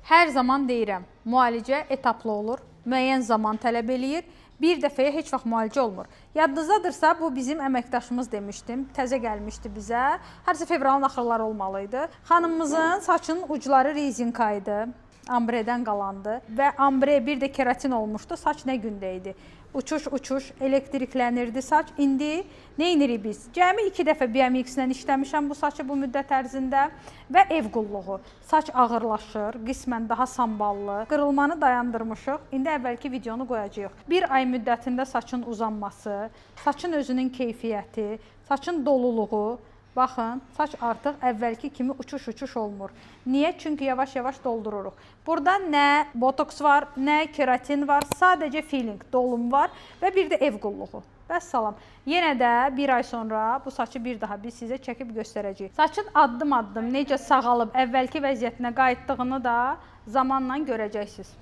Hər zaman deyirəm, müalicə etaplı olur, müəyyən zaman tələb eləyir. Bir dəfəyə heç vaxt müalicə olmur. Yadınızdadırsa, bu bizim əməkdaşımız demişdim, təzə gəlmişdi bizə. Hərsə fevralın axırları olmalıydı. Xanımımızın saçının ucları rezinka idi, ambredən qalandı və ambre bir də keratin olmuşdu. Saç nə gündə idi? Uçuş, elektriklənirdi saç. İndi neynirik biz? Cəmi 2 dəfə BMX-lə işləmişəm bu saçı bu müddət ərzində və ev qulluğu. Saç ağırlaşır, qismən daha samballı. Qırılmanı dayandırmışıq. İndi əvvəlki videonu qoyacağıq. Bir ay müddətində saçın uzanması, saçın özünün keyfiyyəti, saçın doluluğu. Baxın, saç artıq əvvəlki kimi uçuş olmur. Niyə? Çünki yavaş-yavaş doldururuq. Burada nə botoks var, nə keratin var, sadəcə feeling, dolum var və bir də ev qulluğu. Vəssalam. Yenə də bir ay sonra bu saçı bir daha biz sizə çəkib göstərəcəyik. Saçın addım-addım necə sağalıb əvvəlki vəziyyətinə qayıtdığını da zamanla görəcəksiniz.